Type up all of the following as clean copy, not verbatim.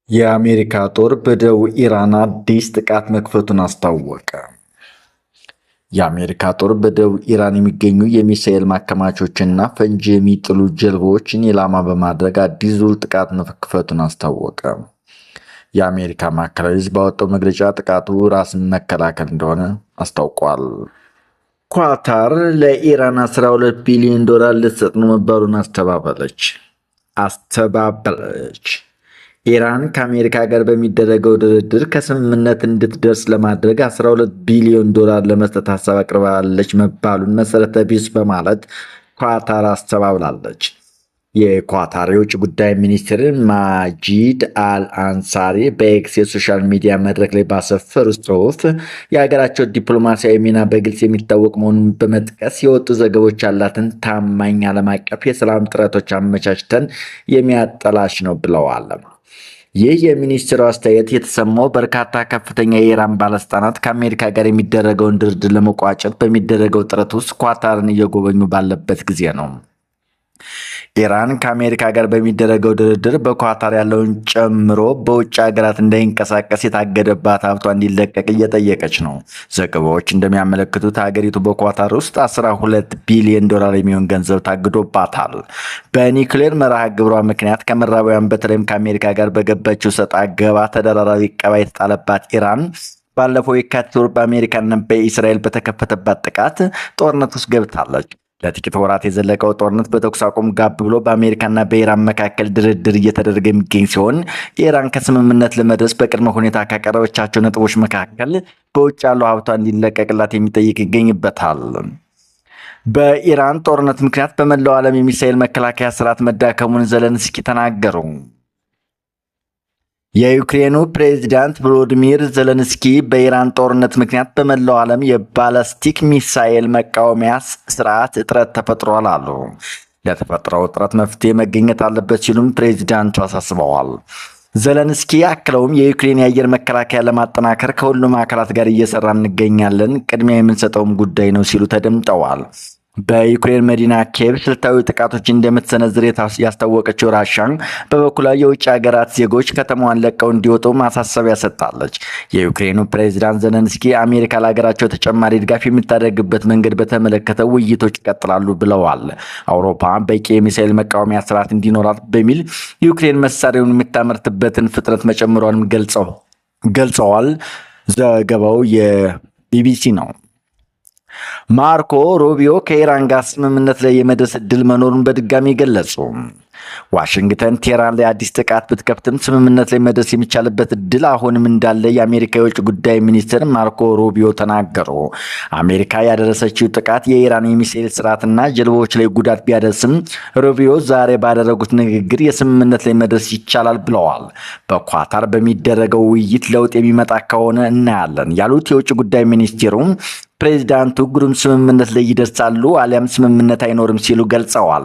የአሜሪካ ጦር በደቡብ ኢራን አዲስ ጥቃት መክፈቱን አስታወቀ። የአሜሪካ ጦር በደቡብ ኢራን የሚገኙ የሚሳኤል ማከማቾችና ፈንጂ የሚጥሉ ጀልባዎችን ኢላማ በማድረግ አዲስ ዙር ጥቃት መክፈቱን አስታወቀ። የአሜሪካ ማዕከላዊ ዕዝ ባወጣው መግለጫ ጥቃቱ ራስን መከላከል እንደሆነ አስታውቋል። ኳታር ለኢራን $12 ቢሊዮን ልትሰጥ ነው መባሉን አስተባበለች። ኢራን ከአሜሪካ ጋር በሚደረገው ድርድር ከስምምነት እንድትደርስ ለማድረግ $12 ቢሊዮን ለመስጠት ሀሳብ አቅርባለች መባሉን መሰረተ ቢስ በማለት ኳታር አስተባብላለች። የኳታር የውጭ ጉዳይ ሚኒስትር ማጂድ አልአንሳሪ በኤክስ የሶሻል ሚዲያ መድረክ ላይ ባሰፈሩት ጽሑፍ የሀገራቸው ዲፕሎማሲያዊ ሚና በግልጽ የሚታወቅ መሆኑን በመጥቀስ የወጡ ዘገቦች ያላትን ታማኝ ዓለም አቀፍ የሰላም ጥረቶች አመቻችተን የሚያጠላሽ ነው ብለዋል። ይህ የሚኒስትሩ አስተያየት የተሰማው በርካታ ከፍተኛ የኢራን ባለስልጣናት ከአሜሪካ ጋር የሚደረገውን ድርድር ለመቋጨት በሚደረገው ጥረት ውስጥ ኳታርን እየጎበኙ ባለበት ጊዜ ነው። ኢራን ከአሜሪካ ጋር በሚደረገው ድርድር በኳታር ያለውን ጨምሮ በውጭ ሀገራት እንዳይንቀሳቀስ የታገደባት ሀብቷ እንዲለቀቅ እየጠየቀች ነው። ዘገባዎች እንደሚያመለክቱት ሀገሪቱ በኳታር ውስጥ $12 ቢሊዮን የሚሆን ገንዘብ ታግዶባታል። በኒውክሌር መርሃ ግብሯ ምክንያት ከምዕራባውያን በተለይም ከአሜሪካ ጋር በገባችው ሰጣ ገባ ተደራራቢ ዕቀባ የተጣለባት ኢራን ባለፈው የካቲት ወር በአሜሪካና በእስራኤል በተከፈተባት ጥቃት ጦርነት ውስጥ ገብታለች። ለጥቂት ወራት የዘለቀው ጦርነት በተኩስ አቁም ጋብ ብሎ በአሜሪካና በኢራን መካከል ድርድር እየተደረገ የሚገኝ ሲሆን ኢራን ከስምምነት ለመድረስ በቅድመ ሁኔታ ካቀረበቻቸው ነጥቦች መካከል በውጭ ያለው ሀብቷ እንዲለቀቅላት የሚጠይቅ ይገኝበታል። በኢራን ጦርነት ምክንያት በመላው ዓለም የሚሳኤል መከላከያ ስርዓት መዳከሙን ዘለንስኪ ተናገሩ። የዩክሬኑ ፕሬዝዳንት ቮሎዲሚር ዘለንስኪ በኢራን ጦርነት ምክንያት በመላው ዓለም የባላስቲክ ሚሳኤል መቃወሚያ ስርዓት እጥረት ተፈጥሯል አሉ። ለተፈጠረው እጥረት መፍትሄ መገኘት አለበት ሲሉም ፕሬዝዳንቱ አሳስበዋል። ዘለንስኪ አክለውም የዩክሬን የአየር መከላከያ ለማጠናከር ከሁሉም አካላት ጋር እየሰራ እንገኛለን፣ ቅድሚያ የምንሰጠውም ጉዳይ ነው ሲሉ ተደምጠዋል። በዩክሬን መዲና ኪየቭ ስልታዊ ጥቃቶች እንደምትሰነዝር ያስታወቀችው ራሻ በበኩሏ የውጭ ሀገራት ዜጎች ከተማዋን ለቀው እንዲወጡ ማሳሰቢያ ሰጥታለች። የዩክሬኑ ፕሬዝዳንት ዘለንስኪ አሜሪካ ለሀገራቸው ተጨማሪ ድጋፍ የምታደርግበት መንገድ በተመለከተ ውይይቶች ይቀጥላሉ ብለዋል። አውሮፓ በቂ የሚሳኤል መቃወሚያ ስርዓት እንዲኖራት በሚል ዩክሬን መሳሪያውን የምታመርትበትን ፍጥነት መጨመሯንም ገልጸዋል። ዘገባው የቢቢሲ ነው። ማርኮ ሩቢዮ ከኢራን ጋር ስምምነት ላይ የመድረስ እድል መኖሩን በድጋሚ ገለጹ። ዋሽንግተን ቴህራን ላይ አዲስ ጥቃት ብትከፍትም ስምምነት ላይ መድረስ የሚቻልበት እድል አሁንም እንዳለ የአሜሪካ የውጭ ጉዳይ ሚኒስትር ማርኮ ሩቢዮ ተናገሩ። አሜሪካ ያደረሰችው ጥቃት የኢራን የሚሳኤል ስርዓትና ጀልባዎች ላይ ጉዳት ቢያደርስም ሩቢዮ ዛሬ ባደረጉት ንግግር የስምምነት ላይ መድረስ ይቻላል ብለዋል። በኳታር በሚደረገው ውይይት ለውጥ የሚመጣ ከሆነ እናያለን ያሉት የውጭ ጉዳይ ሚኒስቴሩ ፕሬዝዳንቱ ግሩም ስምምነት ላይ ይደርሳሉ አሊያም ስምምነት አይኖርም ሲሉ ገልጸዋል።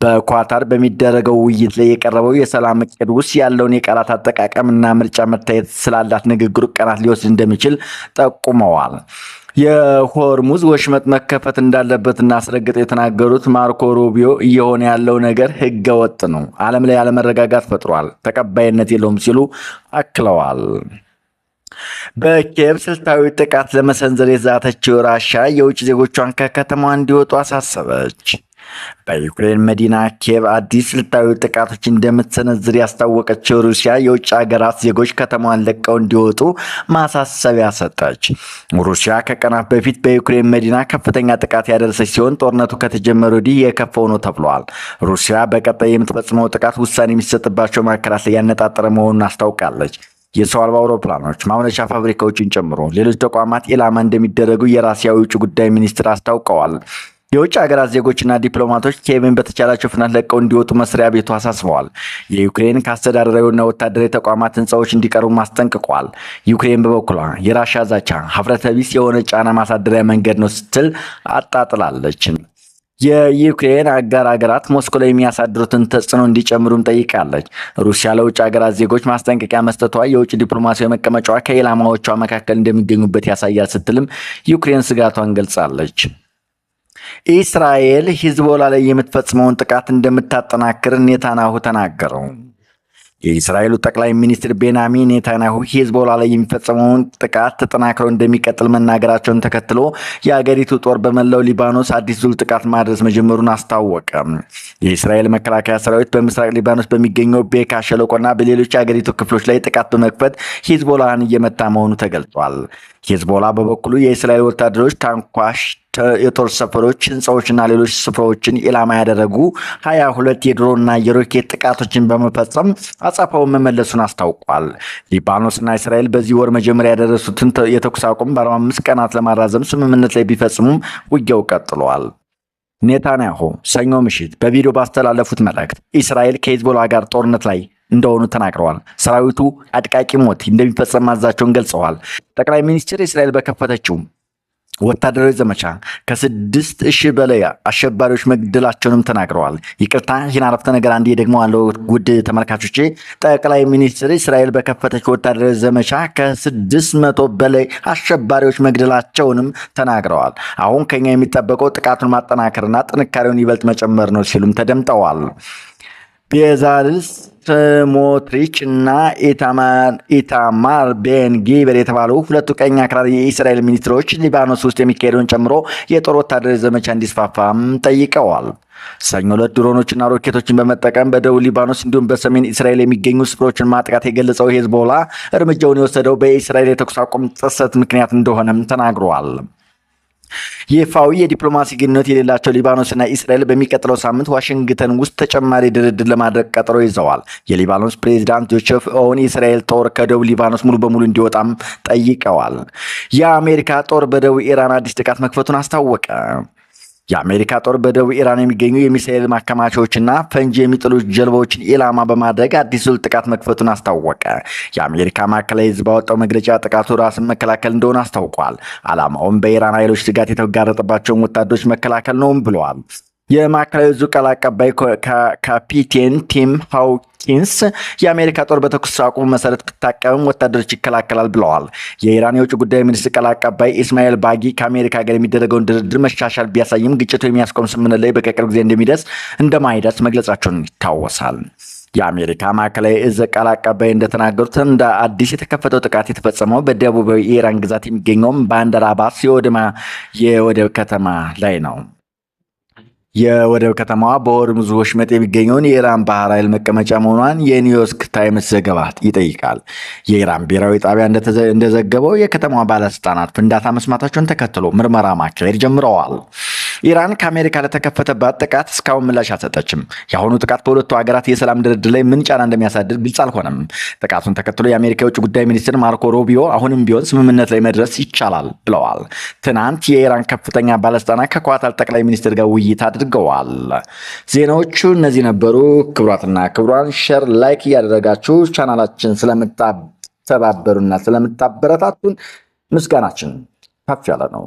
በኳታር በሚደረገው ውይይት ላይ የቀረበው የሰላም እቅድ ውስጥ ያለውን የቃላት አጠቃቀምና ምርጫ መታየት ስላላት ንግግሩ ቀናት ሊወስድ እንደሚችል ጠቁመዋል። የሆርሙዝ ወሽመጥ መከፈት እንዳለበትና አስረግጠው የተናገሩት ማርኮ ሩቢዮ እየሆነ ያለው ነገር ህገ ወጥ ነው፣ ዓለም ላይ አለመረጋጋት ፈጥሯል፣ ተቀባይነት የለውም ሲሉ አክለዋል። በኪየቭ ስልታዊ ጥቃት ለመሰንዘር የዛተችው ራሻ የውጭ ዜጎቿን ከከተማዋ እንዲወጡ አሳሰበች። በዩክሬን መዲና ኪየቭ አዲስ ስልታዊ ጥቃቶች እንደምትሰነዝር ያስታወቀችው ሩሲያ የውጭ ሀገራት ዜጎች ከተማዋን ለቀው እንዲወጡ ማሳሰቢያ ሰጠች። ሩሲያ ከቀናት በፊት በዩክሬን መዲና ከፍተኛ ጥቃት ያደረሰች ሲሆን ጦርነቱ ከተጀመረ ወዲህ የከፋው ነው ተብሏል። ሩሲያ በቀጣይ የምትፈጽመው ጥቃት ውሳኔ የሚሰጥባቸው ማዕከላት ላይ ያነጣጠረ መሆኑን አስታውቃለች። የሰው አልባ አውሮፕላኖች ማምረቻ ፋብሪካዎችን ጨምሮ ሌሎች ተቋማት ኢላማ እንደሚደረጉ የራሲያ የውጭ ጉዳይ ሚኒስትር አስታውቀዋል። የውጭ ሀገራት ዜጎችና ዲፕሎማቶች ኪየቭን በተቻላቸው ፍጥነት ለቀው እንዲወጡ መስሪያ ቤቱ አሳስበዋል። የዩክሬን ከአስተዳደራዊና ወታደራዊ ተቋማት ህንፃዎች እንዲቀርቡ ማስጠንቅቋል። ዩክሬን በበኩሏ የራሻ ዛቻ ሀፍረተ ቢስ የሆነ ጫና ማሳደሪያ መንገድ ነው ስትል አጣጥላለች። የዩክሬን አጋር ሀገራት ሞስኮ ላይ የሚያሳድሩትን ተጽዕኖ እንዲጨምሩም ጠይቃለች። ሩሲያ ለውጭ ሀገራት ዜጎች ማስጠንቀቂያ መስጠቷ የውጭ ዲፕሎማሲያዊ መቀመጫዋ ከኢላማዎቿ መካከል እንደሚገኙበት ያሳያል ስትልም ዩክሬን ስጋቷን ገልጻለች። እስራኤል ሂዝቦላ ላይ የምትፈጽመውን ጥቃት እንደምታጠናክር ኔታንያሁ ተናገሩ። የእስራኤሉ ጠቅላይ ሚኒስትር ቤንያሚን ኔታንያሁ ሂዝቦላ ላይ የሚፈጸመውን ጥቃት ተጠናክሮ እንደሚቀጥል መናገራቸውን ተከትሎ የአገሪቱ ጦር በመላው ሊባኖስ አዲስ ዙር ጥቃት ማድረስ መጀመሩን አስታወቀ። የእስራኤል መከላከያ ሰራዊት በምስራቅ ሊባኖስ በሚገኘው ቤካ ሸለቆና በሌሎች የአገሪቱ ክፍሎች ላይ ጥቃት በመክፈት ሂዝቦላን እየመታ መሆኑ ተገልጿል። ሂዝቦላ በበኩሉ የእስራኤል ወታደሮች ታንኳሽ፣ የጦር ሰፈሮች፣ ህንፃዎችና ሌሎች ስፍራዎችን ኢላማ ያደረጉ 22 የድሮንና የሮኬት ጥቃቶችን በመፈጸም አጸፋውን መመለሱን አስታውቋል። ሊባኖስና እስራኤል በዚህ ወር መጀመሪያ ያደረሱትን የተኩስ አቁም በ45 ቀናት ለማራዘም ስምምነት ላይ ቢፈጽሙም ውጊያው ቀጥሏል። ኔታንያሁ ሰኞ ምሽት በቪዲዮ ባስተላለፉት መልእክት እስራኤል ከሂዝቦላ ጋር ጦርነት ላይ እንደሆኑ ተናግረዋል። ሰራዊቱ አድቃቂ ሞት እንደሚፈጸም ማዛቸውን ገልጸዋል። ጠቅላይ ሚኒስትር እስራኤል በከፈተችው ወታደራዊ ዘመቻ ከ6,000 በላይ አሸባሪዎች መግደላቸውንም ተናግረዋል። ይቅርታ ይህን አረፍተ ነገር አንዴ ደግሞ አለው። ውድ ተመልካቾቼ ጠቅላይ ሚኒስትር እስራኤል በከፈተችው ወታደራዊ ዘመቻ ከ600 በላይ አሸባሪዎች መግደላቸውንም ተናግረዋል። አሁን ከኛ የሚጠበቀው ጥቃቱን ማጠናከርና ጥንካሬውን ይበልጥ መጨመር ነው ሲሉም ተደምጠዋል። ቤዛልስ ስሞትሪች እና ኢታማር ቤን ጊቨር የተባሉ ሁለቱ ቀኝ አክራሪ የእስራኤል ሚኒስትሮች ሊባኖስ ውስጥ የሚካሄደውን ጨምሮ የጦር ወታደራዊ ዘመቻ እንዲስፋፋም ጠይቀዋል። ሰኞ ዕለት ድሮኖችና ሮኬቶችን በመጠቀም በደቡብ ሊባኖስ እንዲሁም በሰሜን እስራኤል የሚገኙ ስፍራዎችን ማጥቃት የገለጸው ሂዝቦላ እርምጃውን የወሰደው በእስራኤል የተኩስ አቁም ጥሰት ምክንያት እንደሆነም ተናግረዋል። ይፋዊ የዲፕሎማሲ ግንኙነት የሌላቸው ሊባኖስና እስራኤል በሚቀጥለው ሳምንት ዋሽንግተን ውስጥ ተጨማሪ ድርድር ለማድረግ ቀጠሮ ይዘዋል። የሊባኖስ ፕሬዝዳንት ጆሴፍ ኦውን የእስራኤል ጦር ከደቡብ ሊባኖስ ሙሉ በሙሉ እንዲወጣም ጠይቀዋል። የአሜሪካ ጦር በደቡብ ኢራን አዲስ ጥቃት መክፈቱን አስታወቀ። የአሜሪካ ጦር በደቡብ ኢራን የሚገኙ የሚሳኤል ማከማቻዎችና ፈንጂ የሚጥሉ ጀልባዎችን ኢላማ በማድረግ አዲስ ዙር ጥቃት መክፈቱን አስታወቀ። የአሜሪካ ማዕከላዊ ዕዝ ባወጣው መግለጫ ጥቃቱ ራስን መከላከል እንደሆነ አስታውቋል። ዓላማውም በኢራን ኃይሎች ስጋት የተጋረጠባቸውን ወታደሮች መከላከል ነውም ብለዋል። የማዕከላዊ ዕዙ ቃል አቀባይ ካፒቴን ቲም ሃውኪንስ የአሜሪካ ጦር በተኩስ አቁሙ መሰረት ብታቀብም ወታደሮች ይከላከላል ብለዋል። የኢራን የውጭ ጉዳይ ሚኒስትር ቃል አቀባይ ኢስማኤል ባጊ ከአሜሪካ ጋር የሚደረገውን ድርድር መሻሻል ቢያሳይም ግጭቱ የሚያስቆም ስምምነት ላይ በቅርብ ጊዜ እንደማይደርስ መግለጻቸውን ይታወሳል። የአሜሪካ ማዕከላዊ ዕዝ ቃል አቀባይ እንደተናገሩት እንደ አዲስ የተከፈተው ጥቃት የተፈጸመው በደቡባዊ የኢራን ግዛት የሚገኘውም ባንደር አባስ የወደብ ከተማ ላይ ነው። የወደብ ከተማዋ በሆርሙዝ ወሽመጥ የሚገኘውን የኢራን ባህር ኃይል መቀመጫ መሆኗን የኒውዮርክ ታይምስ ዘገባ ይጠይቃል። የኢራን ብሔራዊ ጣቢያ እንደዘገበው የከተማዋ ባለስልጣናት ፍንዳታ መስማታቸውን ተከትሎ ምርመራ ማካሄድ ጀምረዋል። ኢራን ከአሜሪካ ለተከፈተባት ጥቃት እስካሁን ምላሽ አልሰጠችም። የአሁኑ ጥቃት በሁለቱ ሀገራት የሰላም ድርድር ላይ ምን ጫና እንደሚያሳድር ግልጽ አልሆነም። ጥቃቱን ተከትሎ የአሜሪካ የውጭ ጉዳይ ሚኒስትር ማርኮ ሩቢዮ አሁንም ቢሆን ስምምነት ላይ መድረስ ይቻላል ብለዋል። ትናንት የኢራን ከፍተኛ ባለስልጣናት ከኳታር ጠቅላይ ሚኒስትር ጋር ውይይት አድርገዋል። ዜናዎቹ እነዚህ ነበሩ። ክቡራትና ክቡራን ሼር፣ ላይክ እያደረጋችሁ ቻናላችን ስለምታተባበሩና ስለምታበረታቱን ምስጋናችን ከፍ ያለ ነው።